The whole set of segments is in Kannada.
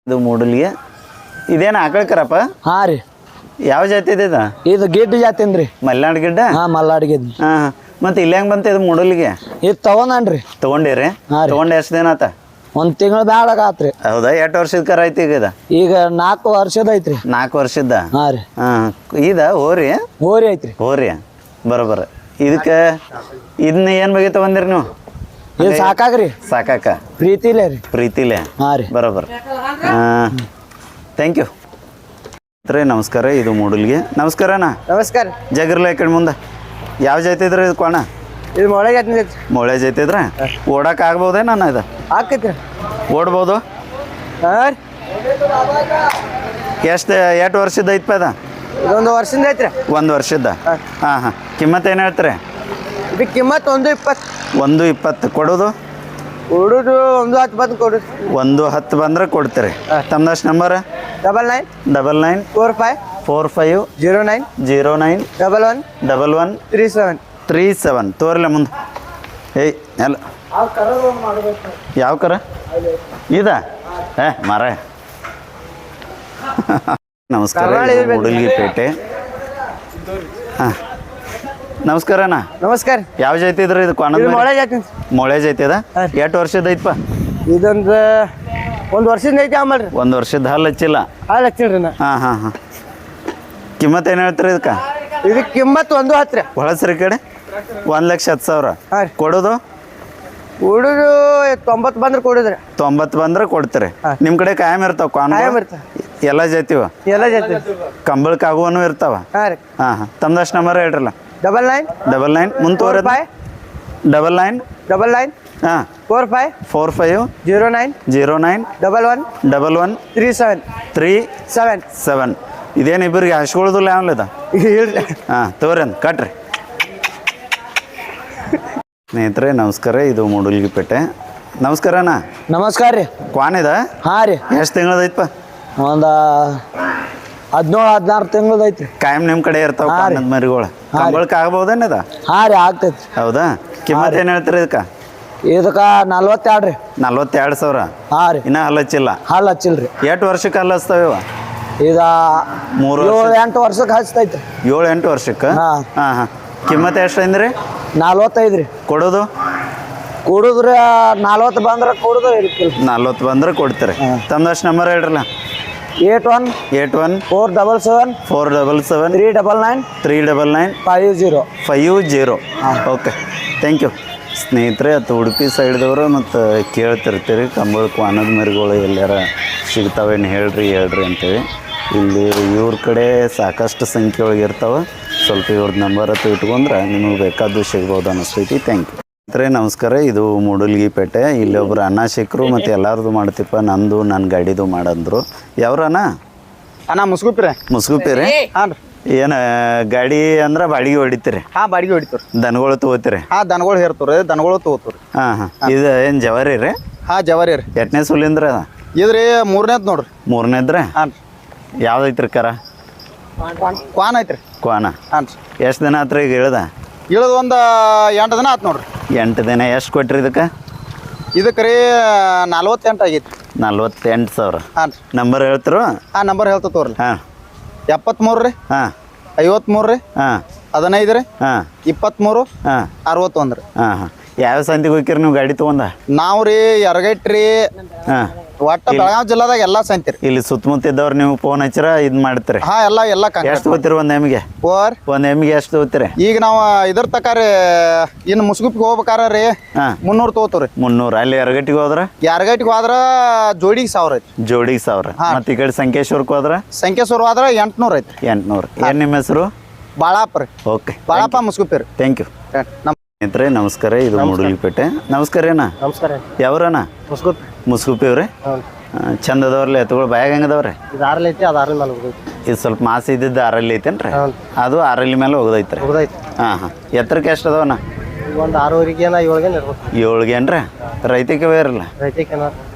ಇದು ಮೂಡಲ್ಗೆ ಇದೇನು ಆಕಳಕರಪ್ಪ? ಹಾಂ ರೀ. ಯಾವ ಜಾತಿ ಇದೆ ಇದು ಗಿಡ್ಡ ಜಾತಿ ಅಂದ್ರಿ. ಮಲ್ನಾಡ್ ಗಿಡ್ಡ? ಹಾಂ ಮಲ್ನಾಡ್ ಗಿಡ್ಡ. ಹಾಂ ಮತ್ತೆ ಇಲ್ಲಿ ಹೆಂಗೆ ಬಂತ ಇದು ಮೂಡಲ್ಗೆ? ಇದು ತಗೊಂಡ್ರಿ. ತೊಗೊಂಡಿರಿ? ತೊಗೊಂಡು ಎಷ್ಟು ದಿನ ಆತ? ಒಂದು ತಿಂಗಳು ಬ್ಯಾಡಾಗ ಆತ್ರಿ. ಹೌದಾ? ಎಷ್ಟು ವರ್ಷದ ಕರ ಐತಿ ಈಗ ಇದು? ಈಗ 4 ವರ್ಷದ ಐತ್ರಿ. 4 ವರ್ಷದ? ಹಾಂ ರೀ. ಹಾಂ ಇದ ಹೋರಿ? ಹೋರಿ ಐತ್ರಿ. ಹೋರಿ ಬರೋಬರ. ಇದಕ್ಕೆ ಇದನ್ನ ಏನು ಬಗ್ಗೆ ತಗೊಂಡಿರಿ ನೀವು? ಇದು ಸಾಕಾಗ್ರಿ. ಸಾಕಾಕ ಪ್ರೀತಿಲೇ ರೀ. ಪ್ರೀತಿಲೇ? ಹಾಂ ರೀ. ಬರೋಬರ. ಥ್ಯಾಂಕ್ ಯು ರೀ. ನಮಸ್ಕಾರ. ಇದು ಮೂಡಲ್ಗೆ. ನಮಸ್ಕಾರ ಅಣ್ಣ. ನಮಸ್ಕಾರ. ಜಗರ್ಲ ಈ ಕಡೆ ಮುಂದೆ ಯಾವ ಜಾತಿ ಇದ್ರಿ ಇದು ಕೋಣ? ಇದು ಮೊಳೆ ಜಾತಿ. ಮೊಳೆ ಜಾತಿ ಇದ್ರ ಓಡಕ್ಕೆ ಆಗ್ಬೋದೇ ನಾನು? ಇದು ಆಕೈತ್ರಿ. ಓಡ್ಬೋದು? ಹಾಂ ರೀ. ಎಷ್ಟು ವರ್ಷದ ಐತಪ್ಪ ಇದು? ಇದೊಂದು ವರ್ಷದಿಂದ ಐತ್ರಿ. 1 ವರ್ಷದ? ಹಾಂ ಹಾಂ. ಕಿಮ್ಮತ್ತು ಏನು ಹೇಳ್ತೀರಿ? ಇದಕ್ಕೆ ಕಿಮ್ಮತ್ತು 120. 120 ಕೊಡೋದು? ಕೊಡೋದು 110 ಕೊಡೋದು. 110 ಬಂದ್ರೆ ಕೊಡ್ತೀರಿ. ತಮ್ಮದಷ್ಟು ನಂಬರ್? 99 45 09 09 11 11 37 ತೋರ್ಲೆ ಮುಂದೆ. ಏಯ್ ಎಲ್ಲ ಯಾವ ಕರ ಇದ? ಮರ. ನಮಸ್ಕಾರ. ಮೂಡಲ್ಗಿ ಪೇಟೆ. ಹಾಂ ನಮಸ್ಕಾರ ಅಣ್ಣ. ನಮಸ್ಕಾರ. ಯಾವ ಜಾತಿ ಇದ್ರಿ ಇದು? ಮೊಳೆ ಜಾತಿ. ಮೊಳೆ ಜಾತಿ ಅದ? ಎಷ್ಟು ವರ್ಷದ ಐತಪ್ಪ? ಇದೊಂದು 1 ವರ್ಷದಿಂದ ಐತಿ. ಆಮೇಲೆ 1 ವರ್ಷದ ಹಲ್ಲು ಹಚ್ಚಿಲ್ಲ? ಹಾಲು ಹಚ್ಚಿಲ್ರಿ ನಾ. ಹಾಂ ಹಾಂ ಹಾಂ. ಕಿಮ್ಮತ್ತು ಏನು ಹೇಳ್ತೀರಿ ಇದಕ್ಕೆ? ಇದಕ್ಕೆ ಕಿಮ್ಮತ್ತು 110 ರೀ. ಹೊಳಸ್ರಿ ಕಡೆ 1,10,000. ಹಾಂ ರೀ. ಕೊಡೋದು? ಕೊಡೋದು 90 ಬಂದ್ರೆ ಕೊಡೋದ್ರಿ. 90 ಬಂದ್ರೆ ಕೊಡ್ತೀರಿ. ನಿಮ್ಮ ಕಡೆ ಕಾಯಂ ಇರ್ತಾವ ಕಾನ್? ಎಲ್ಲ ಜಾತಿವ? ಎಲ್ಲ ಜಾತಿ. ಕಂಬಳಕ್ಕೆ ಆಗುವನು ಇರ್ತಾವ? ಹಾಂ ರೀ. ಹಾಂ ಹಾಂ. ತಮ್ಮದಷ್ಟು ನಂಬರ್ ಹೇಳ್ರಲ್ಲ. 99 ಮುಂದೆ ತೋರಿ. 99 ಹಾಂ 45 09 09 11 11 37. ಇದೇನು ಇಬ್ಬರಿಗೆ ಹಸ್ಕೊಳ್ದಿಲ್ಲ ಯಾವಲ್ಲದ? ಹೇಳ್ರಿ. ಹಾಂ ತೋರಿ ಅಂದ್ ಕಟ್ರಿ. ಸ್ನೇಹಿತರೆ ನಮಸ್ಕಾರ. ಇದು ಮೂಡಲ್ಗಿ ಪೇಟೆ. ನಮಸ್ಕಾರ ಅಣ್ಣ. ನಮಸ್ಕಾರ ರೀ. ಕ್ವಾನಿದ? ಹಾಂ ರೀ. ಎಷ್ಟು ತಿಂಗಳದೈತಪ್ಪ? ಒಂದು 17-16 ತಿಂಗಳದ ಐತ್ರಿ. ಕಾಯಂ ನಿಮ್ಮ ಕಡೆ ಇರ್ತಾವ ಕ್ವಾನದ ಮರಿಗಳು? ಕಂಬಳಕ್ಕೆ ಆಗ್ಬೋದೇನದ? ಹಾಂ ರೀ ಆಗ್ತೈತಿ. ಹೌದಾ? ಕಿಮ್ಮತ್ತು ಏನು ಹೇಳ್ತೀರಿ ಇದಕ್ಕೆ? ಇದಕ್ಕೆ 42 ರೀ. 42,000? ಹಾಂ ರೀ. ಇನ್ನೂ ಹಲ್ಲು ಹಚ್ಚಿಲ್ಲ? ಹಾಲು ಹಚ್ಚಿಲ್ರಿ. ಎಷ್ಟು ವರ್ಷಕ್ಕೆ ಹಲ್ಲು ಹಚ್ತಾವ? ಇದು 7-8 ವರ್ಷಕ್ಕೆ ಹಚ್ತೈತ್ರಿ. 7-8 ವರ್ಷಕ್ಕೆ? ಹಾಂ ಹಾಂ ಹಾಂ. ಕಿಮ್ಮತ್ತು ಎಷ್ಟು ಅಂದ್ರಿ? 45 ರೀ. ಕೊಡೋದು? ಕೊಡುದ್ರಿ 40 ಬಂದ್ರೆ ಕೊಡುದು. 40 ಬಂದ್ರೆ ಕೊಡ್ತೀರಿ. ತಮ್ಮದಷ್ಟು ನಂಬರ್ ಹೇಳ್ರಲ್ಲ. 81 477 399 50. Okay thank you. ಸ್ನೇಹಿತರೆ ಅದು ಉಡುಪಿ ಸೈಡ್ದವರು ಮತ್ತು ಕೇಳ್ತಿರ್ತೀರಿ ಕಂಬಳ ಕ್ವಾನದ ಮರಿಗಳು ಎಲ್ಲಾರ ಸಿಗ್ತಾವೇನು ಹೇಳ್ರಿ ಅಂತೇಳಿ. ಇಲ್ಲಿ ಇವ್ರ ಕಡೆ ಸಾಕಷ್ಟು ಸಂಖ್ಯೆ ಒಳಗೆ ಇರ್ತಾವೆ. ಸ್ವಲ್ಪ ಇವ್ರದ್ದು ನಂಬರ್ ಹತ್ತು ಇಟ್ಕೊಂಡ್ರೆ ನಿಮಗೆ ಬೇಕಾದ್ದು ಸಿಗ್ಬೋದು ಅನ್ನಿಸ್ತೈತಿ. Thank you. ನಮಸ್ಕಾರ. ಇದು ಮೂಡಲ್ಗಿ ಪೇಟೆ. ಇಲ್ಲೊಬ್ರು ಅಣ್ಣ ಸಿಕ್ಕರು ಮತ್ತು ಎಲ್ಲರದು ಮಾಡ್ತಿಪ್ಪ, ನಂದು ನನ್ನ ಗಾಡಿದು ಮಾಡಂದ್ರು. ಯಾವ್ರಣ್ಣ? ಅಣ್ಣ ಮುಸ್ಗುಪ್ರಿ. ಮುಸ್ಗುಪ್ಪಿರಿ? ಹಾಂ. ಏನು ಗಾಡಿ ಅಂದ್ರೆ ಬಾಡಿಗೆ ಹೊಡಿತೀರಿ? ಹಾಂ ಬಾಡಿಗೆ ಹೊಡಿತೀರಿ. ದನಗಳು ತೊಗೋತೀರಿ? ಹಾಂ ದನಗಳು ಹೇರ್ತೀರಿ. ದನಗಳು ತೊಗೋತೀರಿ. ಹಾಂ ಹಾಂ. ಇದು ಏನು ಜವಾರಿ ರೀ? ಹಾಂ ಜವಾರಿ ರೀ. ಎಷ್ಟನೇ ಸುಲಿಂದ್ರ ಅದ? ಇದ್ರಿ 3ನೇದು ನೋಡ್ರಿ. 3ನೇದ್ರಿ? ಹಾಂ. ಯಾವ್ದೈತ್ರಿ ಕರ? ಕ್ವಾನ್ ಐತ್ರಿ. ಕ್ವಾನ? ಹಾಂ. ಎಷ್ಟು ದಿನ ಆತ್ರಿ ಈಗ ಇಳ್ದ? ಇಳ್ದು ಒಂದು 8 ದಿನ ಆಯ್ತು ನೋಡ್ರಿ. 8 ದಿನ. ಎಷ್ಟು ಕೊಟ್ರಿ ಇದಕ್ಕೆ? ಇದಕ್ಕೆ ರೀ 48 ಆಗೈತಿ. 48,000? ಹಾಂ. ನಂಬರ್ ಹೇಳ್ತಿರು? ಹಾಂ ನಂಬರ್ ಹೇಳ್ತಾ ತೋರ್ರಿ. ಹಾಂ. 73 ರೀ. ಹಾಂ. 53 ರೀ. ಹಾಂ. 15 ರೀ. ಹಾಂ. 23. ಹಾಂ. 61 ರೀ. ಹಾಂ ಹಾಂ. ಯಾವ ಸಂತಿಗೆ ಹೋಗ್ತೀರಿ ನೀವು ಗಾಡಿ ತೊಗೊಂಡ? ನಾವು ರೀ ಯರಗಟ್ಟಿ. ಹಾಂ. ಒಟ್ಟು ಬೆಳಗಾವಿ ಜಿಲ್ಲಾದಾಗ ಎಲ್ಲ ಸಂತಿರಿ. ಇಲ್ಲಿ ಸುತ್ತಮುತ್ತ ಇದ್ದವ್ರು ನೀವು ಫೋನ್ ಹಚ್ಚಿರ ಇದು ಮಾಡ್ತೀರಿ? ಹಾಂ ಎಲ್ಲ ಎಷ್ಟು ತೊಗೋತೀರಿ ಒಂದು ಎಮ್ಮಿಗೆ? ಒಂದು ಎಮ್ಮಿಗೆ ಎಷ್ಟು ತೊಗೋತೀರಿ? ಈಗ ನಾವು ಇದ್ರ ತಕ ರೀ ಇನ್ನು ಮುಸ್ಗುಪ್ಪಿಗೆ ಹೋಗ್ಬೇಕಾರ ರೀ 300 ತೊಗೋತೀವಿ ರೀ. 300. ಅಲ್ಲಿ ಯರಗಟ್ಟಿಗೆ ಹೋದ್ರೆ? ಯರಗಟ್ಟಿಗೆ ಹೋದ್ರೆ ಜೋಡಿಗೆ 1000 ಐತಿ. ಜೋಡಿಗೆ 1000. ಮತ್ತು ಈ ಕಡೆ ಸಂಕೇಶ್ವರಕ್ಕೆ ಹೋದ್ರೆ? ಸಂಕೇಶ್ವರ ಹೋದ್ರೆ 800 ಐತಿ. 800. ಏನು ನಿಮ್ಮ ಹೆಸರು? ಬಾಳಪ್ಪ ರೀ. ಓಕೆ ಬಾಳಪ್ಪ ಮುಸ್ಗುಪ್ಪಿ ರೀ. Thank you. ಸ್ನೇಹಿತರೆ ನಮಸ್ಕಾರ. ಇದು ಮೂಡಲ್ಗಿ ಪೇಟೆ. ನಮಸ್ಕಾರ ಅಣ್ಣ. ನಮಸ್ಕಾರ. ಯಾವ್ರಣ್ಣ? ಮುಸ್ಗುಪ್ಪಿ ಅವ್ರಿ? ಚಂದ ಅದಾವ್ರಲ್ಲ ಎತ್ತುಗಳು? ಬಾಯಾಗ ಹೆಂಗದವ್ರಿ? ಇದು 6 ಐತಿ. ಅದು 6 ಮೇಲೆ ಹೋಗೈತಿ. ಇದು ಸ್ವಲ್ಪ ಮಾಸ ಇದ್ದಿದ್ದು 6 ಐತೇನ್ರಿ? ಅದು 6 ಮೇಲೆ ಹೋಗದೈತ್ರಿ? ಹಾಂ ಹಾಂ. ಎತ್ತರಕ್ಕೆ ಎಷ್ಟು ಅದಾವಣ್ಣ? ಒಂದು 6ವರೆಗೆ 7ಗೆ ಇರ್ಬೇಕು. 7ಗೆ ಏನ್ರಿ? ರೈತಕ್ಕೆ ಬೇರಲ್ಲ? ರೈತಕ್ಕೆ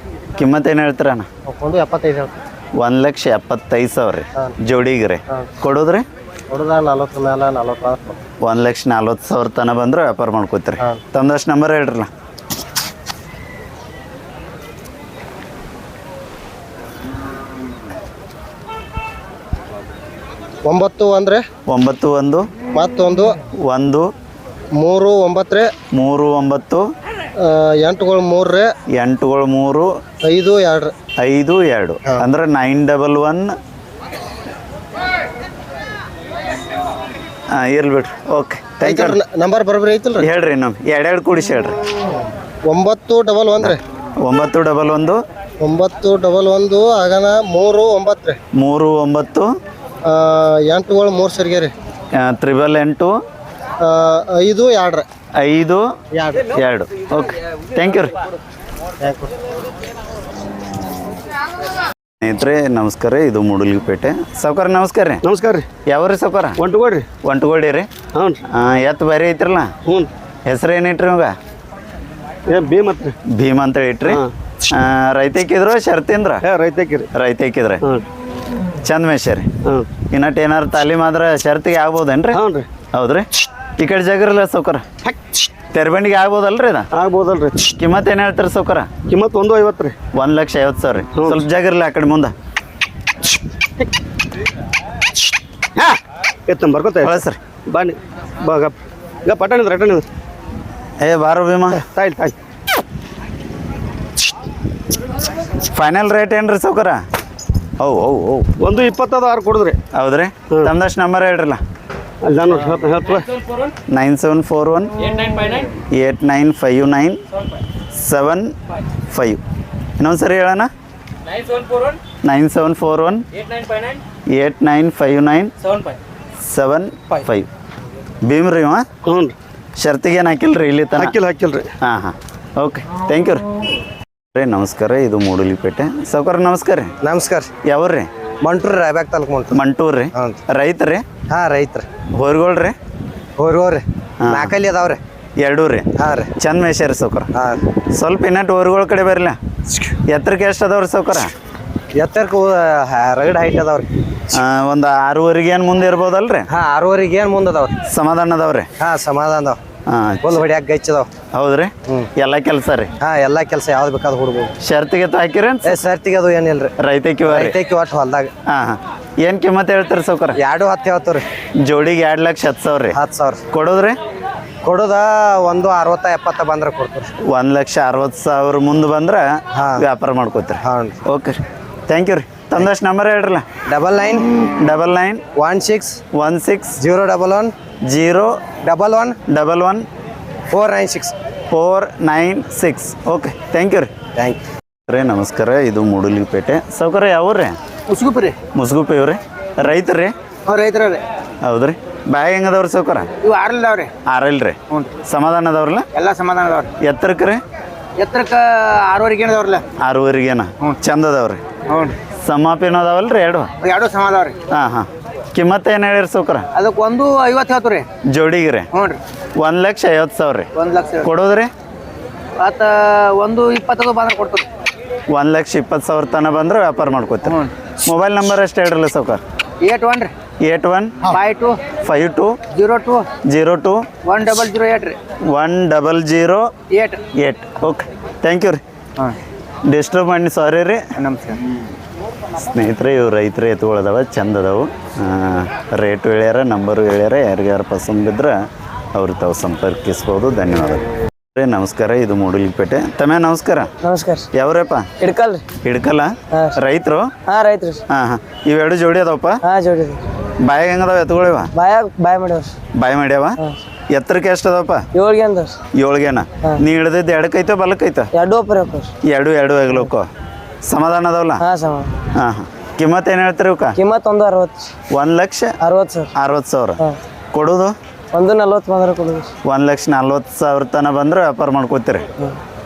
ಕಿಮ್ಮತ್ತು ಏನು ಹೇಳ್ತೀರಣ್ಣ? ಒಂದು 75 ಹೇಳ್ತೀವಿ. 1,75,000 ರೀ ಜೋಡಿಗೆ ರೀ. ಕೊಡೋದ್ರಿ? ಕೊಡೋದ 40 ಮೇಲೆ 40. 1,40,000 ತನಕ ಬಂದ್ರೆ ವ್ಯಾಪಾರ ಮಾಡ್ಕೋತೀರಿ. ತಮ್ಮದಷ್ಟು ನಂಬರ್ ಹೇಳ್ರಲ್ಲ. 9 1 9 1 ಮತ್ತೊಂದು 1 3 9 ರೀ 3 9 8ಗಳು 3 ರೀ 8ಗಳು 3 5 2 5 2 ಅಂದ್ರೆ 911 ಇರ್ಲಿ ಬಿಡ್ರಿ ಓಕೆ ಥ್ಯಾಂಕ್ ಯು ನಂಬರ್ ಬರೋಬ್ರಿ ಐತಲ್ರಿ ಹೇಳ್ರಿ ಇನ್ನೊಮ್ಮೆ ಎರಡು ಕೂಡಿಸಿ ಹೇಳ್ರಿ 911 ರೀ 911 911 ಆಗನ 3 9 ರೀ 3 9 8ಗಳು 3 ಸರಿಗೆ ರೀ 888 5 2 ರೀ 5 2 ಓಕೆ ಥ್ಯಾಂಕ್ ಯು ರೀ ಸ್ನೇಹಿತರೆ ನಮಸ್ಕಾರ ಇದು ಮೂಡಲ್ಗಿಪೇಟೆ ಸಾವ್ಕಾರ ನಮಸ್ಕಾರ ರೀ ನಮಸ್ಕಾರ ರೀ ಯಾವ್ರಿ ಸಾವ್ಕಾರ ಒಂಟುಗೋಡ್ರಿ ಒಂಟುಗೋಡಿ ರೀ ಹ್ಞೂ ಎತ್ತು ಬೇರೆ ಐತ್ರಲ್ಲ ಹ್ಞೂ ಹೆಸ್ರು ಏನಿಟ್ರಿ ಇವಾಗ ಭೀಮ್ ಹತ್ರ ಭೀಮ್ ಅಂತ ಇಟ್ರಿ ರೈತಕ್ಕಿದ್ರು ಶರ್ತಿಂದ್ರ ರೈತಕ್ಕಿರಿ ರೈತಕ್ಕಿದ್ರೆ ಹ್ಞೂ ಚಂದ ಮೇಶ ರೀ ಹ್ಞೂ ಇನ್ನಟ್ಟು ಏನಾರು ತಾಲೀಮ್ ಆದ್ರೆ ಶರ್ತಿಗೆ ಆಗ್ಬೋದೇನ್ರಿ ಹ್ಞೂ ರೀ ಹೌದ್ರಿ ಈ ಕಡೆ ಜಾಗರಲ್ಲ ಸೌಕರ ತೆರಬಂಡಿಗೆ ಆಗ್ಬೋದಲ್ರಿ ಇದು ಆಗ್ಬೋದಲ್ರಿ ಕಿಮ್ಮತ್ ಏನು ಹೇಳ್ತೀರಿ ಸೌಕರ ಕಿಮ್ಮತ್ 150 ರೀ 1,50,000 ರೀ ಸ್ವಲ್ಪ ಜಾಗರಲ್ಲ ಆ ಕಡೆ ಮುಂದೆ ಹಾಂ ಎತ್ತ ಬರ್ಕೋತ ಕಳಿಸ್ರಿ ಬನ್ನಿ ಬಾಗ ಈಗ ಪಟ್ಟಣಿದ್ರು ರಟಣಿದ್ರು ಏ ಬಾರೋ ಭೀಮಾ ತಾಯಿ ತಾಯಿ ಫೈನಲ್ ರೇಟ್ ಏನ್ರಿ ಸೌಕರ ಓ 120 ಅದು 6 ಕೊಡಿದ್ರಿ ಹೌದ್ರಿ ತಮ್ದಷ್ಟು ನಂಬರ್ ಹೇಳ್ರಲ್ಲ ಅಲ್ಲಿ ನಾನು ಹೇಳ್ತು 9741 895975 ಇನ್ನೊಂದು ಸರಿ ಹೇಳೋಣ 9741 895975 ಭೀಮ್ ರೀ ಅವ ಹ್ಞೂ ರೀ ಶರ್ತಿಗೆ ಏನು ಹಾಕಿಲ್ರಿ ಇಲ್ಲಿ ತನಕ ಹಾಕಿಲ್ರಿ ಹಾಂ ಓಕೆ ಥ್ಯಾಂಕ್ ಯು ರೀ ನಮಸ್ಕಾರ ಇದು ಮೂಡಲಿಪೇಟೆ ಸೌಕರ್ ನಮಸ್ಕಾರ ರೀ ನಮಸ್ಕಾರ ಯಾವ್ರಿ ಮಂಟೂರು ರಾಯಬಾಗ್ ತಾಲೂಕು ಮಂಟೂರು ರೀ ಹ್ಞೂ ರೈತರಿ ಹಾಂ ರೈತ್ರಿ ಹೊರಗೋಳ್ರಿ ಹೋರಿ ನಾಲ್ಕಲ್ಲಿ ಅದಾವ್ರಿ ಎರಡೂ ರೀ ಹಾಂ ರೀ ಚಂದ ಮೇಯ್ಸ್ಯಾರ ಸೌಕರ ಹಾಂ ಸ್ವಲ್ಪ ಇನ್ನಟ್ಟು ಹೊರಗೋಳ ಕಡೆ ಬರಲ್ಲ ಎತ್ತರಕ್ಕೆ ಎಷ್ಟು ಅದಾವ್ರಿ ಸೌಕರ ಎತ್ತರಕ್ಕೆ ರಗಡ್ ಹೈಟ್ ಅದಾವ್ರಿ ಒಂದು 6:30 ಏನು ಮುಂದೆ ಇರ್ಬೋದಲ್ರಿ ಹಾಂ 6:30 ಏನು ಮುಂದೆ ಅದಾವ್ರಿ ಸಮಾಧಾನ ಅದಾವ್ರಿ ಹಾಂ ಸಮಾಧಾನ ಅದಾವ ಹಾಂ ಒಂದು ಹೊಡ್ಯಾಕ ಗಚ್ಚದಾವ ಹೌದ್ರಿ ಎಲ್ಲ ಕೆಲಸ ರೀ ಹಾಂ ಎಲ್ಲ ಕೆಲಸ ಯಾವ್ದು ಬೇಕಾದ್ ಹುಡ್ಬೋದು ಶರ್ತಿಗೆ ಹಾಕಿರೇನು ಸರ್ತಿಗೆ ಅದು ಏನಿಲ್ರಿ ರೈತಕ್ಕೆ ರೈತಕ್ಕೆ ಒಟ್ಟು ಹೊಲ್ದಾಗ ಹಾಂ ಏನು ಕಿಮ್ಮತ್ತು ಹೇಳ್ತೀರಿ ಸೌಕರ 2 10 ಹೇಳ್ತಾವ್ರಿ ಜೋಡಿಗೆ 2,10,000 ರೀ 10,000 ಕೊಡೋದ್ರಿ ಕೊಡೋದ 160 70 ಬಂದ್ರೆ ಕೊಡ್ತೀವಿ 1,60,000 ಮುಂದೆ ಬಂದ್ರೆ ಹಾಂ. ವ್ಯಾಪಾರ ಮಾಡ್ಕೋತೀರಿ ಹಾಂ ಓಕೆ ರೀ ಥ್ಯಾಂಕ್ ಯು ರೀ ತಮ್ದಷ್ಟು ನಂಬರ್ ಹೇಳ್ರಲ್ಲ 99 16 011 11 496 496 ಓಕೆ ಥ್ಯಾಂಕ್ ಯು ರೀ ಥ್ಯಾಂಕ್ ಯು ರೀ ನಮಸ್ಕಾರ ಇದು ಮೂಡಲಿಪೇಟೆ ಸೌಕರ್ಯ ಯಾವ್ರಿ ಮುಸ್ಗುಪ್ರಿ ಮುಸ್ಗುಪ್ಪಿ ಇವ್ರಿ ರೈತರು ರೀ ರೈತರ ರೀ ಹೌದ್ರಿ ಬ್ಯಾಗ್ ಹೆಂಗದವ್ರಿ ಸೌಕರ ಇವು 6 ಅದಾವ್ರಿ 6 ರೀ ಸಮಾಧಾನ ಅದಾವ್ರಲ್ಲ ಎಲ್ಲ ಸಮಾಧಾನ ಅದಾವ್ರಿ ಎತ್ತರಕ್ಕೆ ರೀ ಎತ್ತರಕ್ಕೆ 6:30 ಅದಾವ್ರಲ್ಲ 6:30 ಚಂದ ಅದಾವ್ರಿ ಹ್ಞೂ ಸಮಾಪಿನ ಅದಾವಲ್ರಿ ಎರಡು ಸಮ ಅದಾವ್ರಿ ಹಾಂ ಕಿಮ್ಮತ್ತು ಏನು ಹೇಳಿರಿ ಸೌಕರ ಅದಕ್ಕೆ 150 ಹೇಳ್ತು ರೀ ಜೋಡಿಗೆ ರೀ ಹ್ಞೂ ರೀ 1,50,000 ರೀ 1 ಲಕ್ಷ ಕೊಡೋದ್ರಿ ಮತ್ತು 120 ಬಂದ್ರೆ ಕೊಡ್ತೀವಿ 1,20,000 ತನಕ ಬಂದ್ರೆ ವ್ಯಾಪಾರ ಮಾಡ್ಕೋತೀರಿ ಮೊಬೈಲ್ ನಂಬರ್ ಅಷ್ಟು ಹೇಳ್ರಲ್ಲ ಸೌಕರ್ 81 ರೀ 81 52 52 02 02 1008 ರೀ 1008 ಓಕೆ ಥ್ಯಾಂಕ್ ಯು ರೀ ಹಾಂ ಡಿಸ್ಟರ್ಬ್ ಮಾಡಿ ಸಾರಿ ರೀ ನಮಸ್ಕಾರ ಸ್ನೇಹಿತರೆ ಇವು ರೈತರು ಎತ್ತುಗಳದಾವ ಚಂದ ಅದಾವು ರೇಟು ಹೇಳ್ಯಾರ ನಂಬರು ಹೇಳ್ಯಾರ ಯಾರಿಗಾರು ಪಸಂದ್ ಬಿದ್ರೆ ಅವ್ರು ತಾವು ಸಂಪರ್ಕಿಸ್ಬೋದು ಧನ್ಯವಾದಗಳು ರೀ ನಮಸ್ಕಾರ ಇದು ಮೂಡಲಿಪೇಟೆ ತಮ್ಮ ನಮಸ್ಕಾರ ನಮಸ್ಕಾರ ಯಾವ್ರಪ್ಪ ಹಿಡ್ಕಲ್ ಹಿಡ್ಕಲ್ಲ ರೈತರು ಹಾಂ ರೈತ್ರಿ ಹಾಂ ಇವೆರಡು ಜೋಡಿ ಅದಾವಪ್ಪ ಹಾಂ ಜೋಡಿ ಬಾಯಿಗೆ ಹೆಂಗದಾವ ಎತ್ತುಗಳಿವ ಬಾಯ್ ಮಾಡ್ಯಾವ್ರಿ ಬಾಯಿ ಮಾಡ್ಯಾವ ಎತ್ತರಕ್ಕೆ ಎಷ್ಟು ಅದಾವಪ್ಪ 7 ಅಂದವ್ರಿ 7 ನೀ ಹಿಡ್ದಿದ್ದು ಎಡಕ್ಕೈತೋ ಬಲಕ್ಕೈತೋ 2 ಒಪ್ಪರಿ ಅಪ್ಪ ಎರಡು ಆಗ್ಲೋಕೋ ಸಮಾಧಾನ ಅದಾವಲ್ಲ ಹಾಂ ಸಮ ಹಾಂ ಕಿಮ್ಮತ್ತು ಏನು ಹೇಳ್ತೀರಿ ಇವಕ್ಕ ಕಿಮ್ಮತ್ 160 1,60,000 60 60,000 ಕೊಡೋದು 140 ಬಂದ್ರೆ ಕೊಡೋದು 1,40,000 ತನಕ ಬಂದ್ರೆ ವ್ಯಾಪಾರ ಮಾಡ್ಕೋತೀರಿ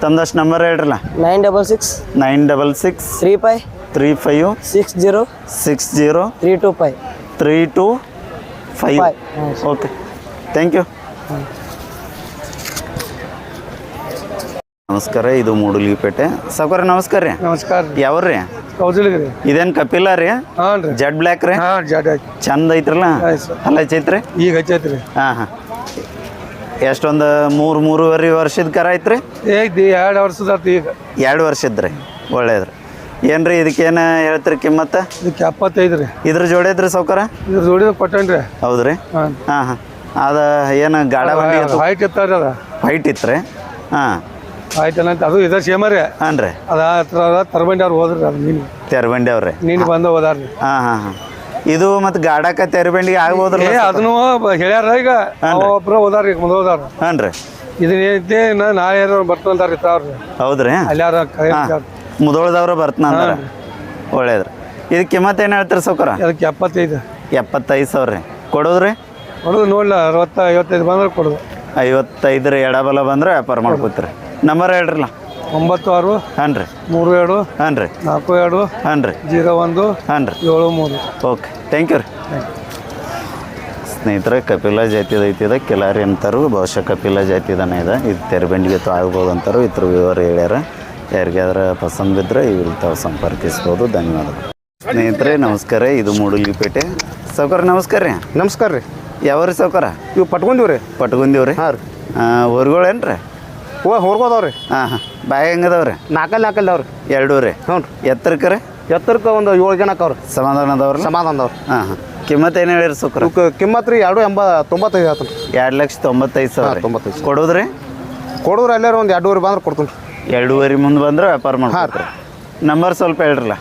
ತಮ್ದಷ್ಟು ನಂಬರ್ ಹೇಳ್ರಲ್ಲ 966 966 35 35 60 60 325 325 ಓಕೆ ಥ್ಯಾಂಕ್ ಯು ನಮಸ್ಕಾರ ಇದು ಮೂಡಲಿಪೇಟೆ ಸಾವ್ಕಾರ ನಮಸ್ಕಾರ ರೀ ನಮಸ್ಕಾರ ಯಾವ್ರಿ ಕೌಜಲ್ಗಿ ರೀ ಇದೇನು ಕಪಿಲ ರೀ ಹಾಂ ರೀ ಜಡ್ ಬ್ಲ್ಯಾಕ್ ರೀ ಹಾಂ ಜಾಡ ಚಂದ ಐತ್ರಲ್ಲ ಅಲ್ಲ ಹಚ್ಚೈತ್ರಿ ಈಗ ಹಚ್ಚೈತಿ ರೀ ಹಾಂ ಎಷ್ಟೊಂದು 3-3.5 ವರ್ಷದ ಕರ ಐತ್ರಿ ಈಗ 2 ವರ್ಷದ ಈಗ 2 ವರ್ಷದ ರೀ ಒಳ್ಳೇದ್ರಿ ಏನ್ರಿ ಇದಕ್ಕೇನು ಹೇಳ್ತೀರಿ ಕಿಮ್ಮತ್ತ? ಇದಕ್ಕೆ 75 ರೀ. ಇದ್ರ ಜೋಡಿ ಐತ್ರಿ ಸಾವ್ಕಾರ? ಇದ್ರ ಜೋಡಿದ ಕೊಟ್ಟೇನ್ರಿ. ಹೌದ್ರಿ? ಹಾಂ ಹಾಂ ಹಾಂ ಅದು ಏನು ಗಾಡ ಬಂಡಿ ಹೈಟ್ ಇರ್ತಾವ್ರಿ ಅದ ವೈಟ್ ಇತ್ತು ಹಾಂ ಹೈಟ್ ಏನಂತ ಅದು ಇದ ಸೇಮ ರೀ. ಹಾಂ ರೀ ಅದ ತರಬಂಡಿ ಅವ್ರು ಹೋದ್ರಿ ಅದು ನೀನು ತೆರಬಂಡಿ ಅವ್ರಿ ಬಂದು ಹೋದಾರ್ರಿ. ಹಾಂ ಹಾಂ ಹಾಂ ಇದು ಮತ್ತು ಗಾಡಕ್ಕೆ ತೆರಬಂಡಿಗೆ ಆಗ್ಬೋದ್ರಿ? ಅದನ್ನು ಹೇಳ್ಯಾರ ಈಗ ಒಬ್ರು ಹೋದಾರ್ರಿ ಮುಂದೆ ಹೋದಾರ. ಹಾಂ ರೀ ಇದನ್ನೈತಿ ನಾಳೆ ಬರ್ತಂತಾರ ಇರ್ತಾವ್ರಿ. ಹೌದ್ರಿ? ಅಲ್ಲಾರ ಮುದೋಳದವ್ರು ಬರ್ತನಂದಾರ. ಒಳ್ಳೇದ್ರಿ. ಇದಕ್ಕೆ ಕಿಮ್ಮತ್ತು ಏನು ಹೇಳ್ತೀರಿ ಸಾವ್ಕಾರ? ಅದಕ್ಕೆ 75. 75 ಸಾವಿರ ರೀ. ಕೊಡೋದ್ರಿ? ಕೊಡೋದು ನೋಡ್ಲ 60 55 ಬಂದ್ರೆ ಕೊಡೋದು. 55 ರೀ. ಎಡಬಲ ಬಂದ್ರೆ ವ್ಯಾಪಾರ ಮಾಡ್ಕೋತೀರಿ. ನಂಬರ್ ಹೇಳ್ರಲ್ಲ. 96 ಹಾಂ ರೀ 32 ಹಾಂ ರೀ 42 ಹಾಂ ರೀ 01 ಹಾಂ ರೀ 73. ಓಕೆ ಥ್ಯಾಂಕ್ ಯು ರೀ. ಸ್ನೇಹಿತರೆ ಕಪಿಲ ಜಾತಿದ ಐತಿದ ಕಿಲಾರಿ ಅಂತಾರು. ಬಹುಶಃ ಕಪಿಲ ಜಾತಿದನೇ ಇದೆ. ಇದು ತೆರಬಂಡಿಗೆ ಆಗ್ಬೋದು ಅಂತಾರು. ಇದ್ರ ವಿವರ ಹೇಳ್ಯಾರ. ಯಾರಿಗಾದ್ರೆ ಪಸಂದ್ ಬಿದ್ದರೆ ಇವ್ರಿಗೆ ತಾವು ಸಂಪರ್ಕಿಸ್ಬೋದು. ಧನ್ಯವಾದಗಳು. ಸ್ನೇಹಿತರೆ ನಮಸ್ಕಾರ. ಇದು ಮೂಡಲ್ಗಿಪೇಟೆ. ಸಾವ್ಕಾರ ನಮಸ್ಕಾರ ರೀ. ನಮಸ್ಕಾರ ರೀ. ಯಾವ ರೀ ಸಾವ್ಕಾರ? ಇವು ಪಟ್ಕೊಂಡೀವಿ ರೀ. ಪಟ್ಕೊಂಡೀವಿ ರೀ. ಹಾಂ ರೀ. ಊರುಗಳೇನು ರೀ? ಹೊರ್ಗೋದವ್ರಿ. ಹಾಂ ಹಾಂ ಬಾಯಿ ಹೆಂಗದವ್ರಿ? ನಾಲ್ಕಲ್ದವ್ರಿ. 2 ರೀ. ಹ್ಞೂ ರೀ. ಎತ್ತರಕ್ಕೆ ರೀ? ಎತ್ತರಕ್ಕೆ ಒಂದು 7 ಜನ ಅಕ್ಕವ್ರಿ. ಸಮಾಧಾನದವ್ರು? ಸಮಾಧಾನದವ್ರು. ಹಾಂ ಹಾಂ ಕಿಮ್ಮತ್ತು ಏನು ಹೇಳಿರಿ ಸುಕ್ರ? ಕಿಮ್ಮತ್ತು ರೀ 295 ಹೇಳ್ತೀನಿ. 2,95,000. 95,000 ಕೊಡೋದ್ರಿ? ಕೊಡೋರು ಎಲ್ಲಾರು ಒಂದು 2.5 ಬಂದ್ರೆ ಕೊಡ್ತೀನಿ. 2.5 ಮುಂದೆ ಬಂದ್ರೆ ವ್ಯಾಪಾರ ಮಾಡ್ತಾರೆ. ನಂಬರ್ ಸ್ವಲ್ಪ ಹೇಳ್ರಲ್ಲ.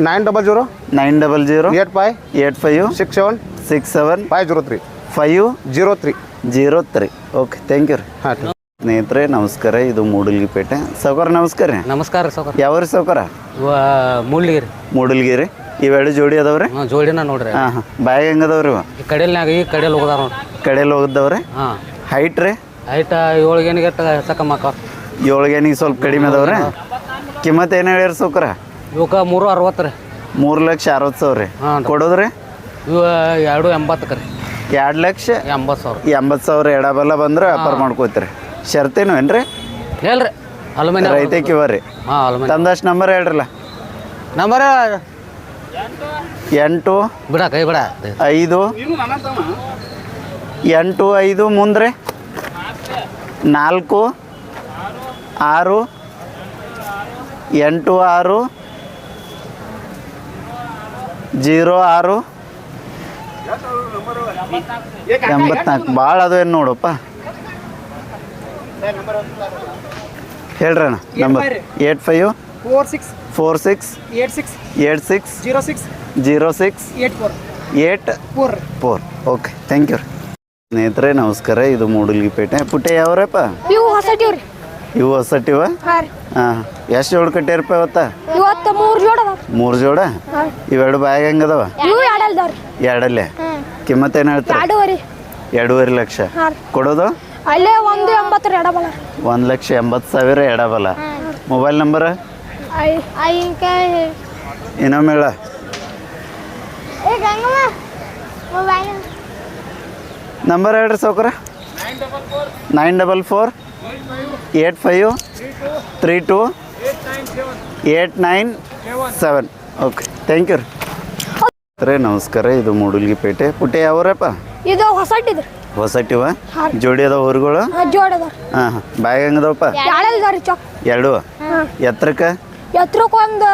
900 900 85 85 67 67 503 503 03. ಓಕೆ ಥ್ಯಾಂಕ್ ಯು ರೀ. ಹಾಂ ರೀ. ಸ್ನೇಹಿತರೆ ನಮಸ್ಕಾರ. ಇದು ಮೂಡಲ್ಗಿಪೇಟೆ. ಸಾವ್ಕಾರ ನಮಸ್ಕಾರ ರೀ. ನಮಸ್ಕಾರ ರೀ ಸಾವ್ಕಾರ. ಯಾವ ರೀ ಸಾವ್ಕಾರ? ಮೂಡ್ಲಿಗಿರಿ. ಮೂಡಲ್ಗಿರಿ. ಇವೆರಡು ಜೋಡಿ ಅದಾವ್ರಿ? ಹಾಂ ಜೋಡಿನ ನೋಡ್ರಿ. ಹಾಂ ಹಾಂ ಬಾಯಿಗೆ ಹೆಂಗದವ್ರಿ? ಈ ಕಡೆಲ್ನಾಗ ಈ ಕಡೆಯಲ್ಲಿ ಹೋಗೋದಾರ ನೋಡ್ರಿ. ಕಡೆಯಲ್ಲಿ ಹೋಗಿದ್ದವ್ರಿ? ಹಾಂ ಹೈಟ್ ರೀ? ಹೈಟ್ 7 ಗೇಣಿಗೆ ಸಕಮ್ಮಕ್ಕ. 7 ಗೇಣಿಗೆ ಸ್ವಲ್ಪ ಕಡಿಮೆ ಅದಾವ್ರಿ. ಕಿಮ್ಮತ್ತು ಏನು ಹೇಳ್ಯಾರ ಸಾವ್ಕಾರ? ಇವಕ್ಕೆ 360 ರೀ. 3,60,000 ರೀ. ಹಾಂ ಕೊಡೋದ್ರಿ? ಇವು 280 ರೀ. 2,80,000. 80,000. ಎಡಬಲ್ಲ ಬಂದ್ರೆ ವ್ಯಾಪಾರ ಮಾಡ್ಕೋತೀರಿ. ಶರ್ತೇನು ಏನ್ರಿ? ಹೇಳ್ರಿ ಅಲ್ಮೇಲೆ ರೈತಕ್ಕೆ ಇವ ರೀ. ಹಾಂ ಅಲ್ಮೇಲೆ ತಂದಷ್ಟು ನಂಬರ್ ಹೇಳ್ರಲ್ಲ. ನಂಬರ್ 8 ಬಿಡ ಕೈ ಬಿಡ 5 8 5 ಮುಂದ್ರೆ 4 6 8 6 06 84. ಭಾಳ ಅದು ಏನು ನೋಡಪ್ಪ ಹೇಳ್ರಣ್ಣ. ನಂಬರ್ 85 46 86 06 84. ಓಕೆ ಥ್ಯಾಂಕ್ ಯು ರೀ. ಸ್ನೇಹಿತರೆ ನಮಸ್ಕಾರ. ಇದು ಮೂಡಲ್ಗಿಪೇಟೆ. ಪುಟ್ಟೆ ಯಾವ್ರಪ್ಪ? ಇವು ಹೊಸಟಿವ್ರಿ. ಇವು ಹೊಸಟಿವ? ಹಾಂ ರೀ. ಹಾಂ ಎಷ್ಟು ಜೋಡಿ ಕಟ್ಟಿರಪ್ಪ ಇವತ್ತ? ಇವತ್ತು 3 ಜೋಡ ಅದಾವ. 3 ಜೋಡ? ಇವೆರಡು ಬಾಯಾಗ ಹೆಂಗದವ? ಇವು ಎರಡಲ್ದವ್ರಿ. ಎರಡಲ್ಲೇ? ಕಿಮ್ಮತ್ತು ಏನು ಹೇಳ್ತಾರೆ? 2.5. 2.5 ಲಕ್ಷ. ಹಾಂ ರೀ. ಕೊಡೋದು? ಅಲ್ಲೇ 180 ಎಡಬಲ. 1,80,000 ಎಡಬಲ. ಮೊಬೈಲ್ ನಂಬರ್ ಇನ್ನೊಮ್ಮೆ ಹೇಳ. ನಂಬರ್ ಹೇಳ್ರಿ ಸಾವ್ಕಾರ. 944 85 32 897. ಓಕೆ ಥ್ಯಾಂಕ್ ಯು ರೀ. ನಮಸ್ಕಾರ. ಇದು ಮೂಡಲ್ಗಿಪೇಟೆ. ಪುಟ್ಟೆ ಯಾವ್ರಪ್ಪ? ಇದು ಹೊಸಟಿದ್ರಿ. ಹೊಸಟಿವ? ಜೋಡಿ ಅದಾವ ಊರುಗಳು? ಜೋಡ ಅದಾವ. ಹಾಂ ಹಾಂ ಬಾಯಾಗ ಹೆಂಗದವಪ್ಪ? ಎರಡಲ್ದವ್ರಿ ಚೊಕ್. 2 ಎತ್ತರಕ್ಕೆ? ಎತ್ರಕ್ಕೆ ಒಂದು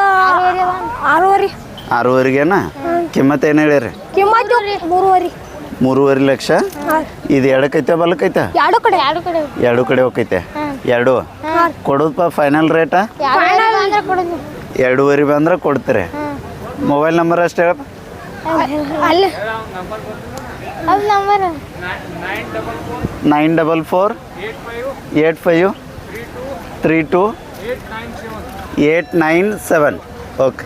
6.5. 6.5ಗೇನ? ಕಿಮ್ಮತ್ತು ಏನು ಹೇಳಿರಿ? ಕಿಮ್ಮತ್ತು 3.5. 3.5 ಲಕ್ಷ. ಇದು ಎಡಕ್ಕೈತೆ ಬಲಕ್ಕೈತೆ? ಎರಡು ಕಡೆ. ಎರಡು ಕಡೆ ಹೋಗೈತೆ. 2 ಕೊಡೋದಪ್ಪ ಫೈನಲ್ ರೇಟಾ? 2.5 ಬಂದ್ರೆ ಕೊಡ್ತೀರಿ. ಮೊಬೈಲ್ ನಂಬರ್ ಅಷ್ಟೇ ಹೇಳಪ್ಪ. ಅಲ್ಲಿ 944 85 32 897. ಓಕೆ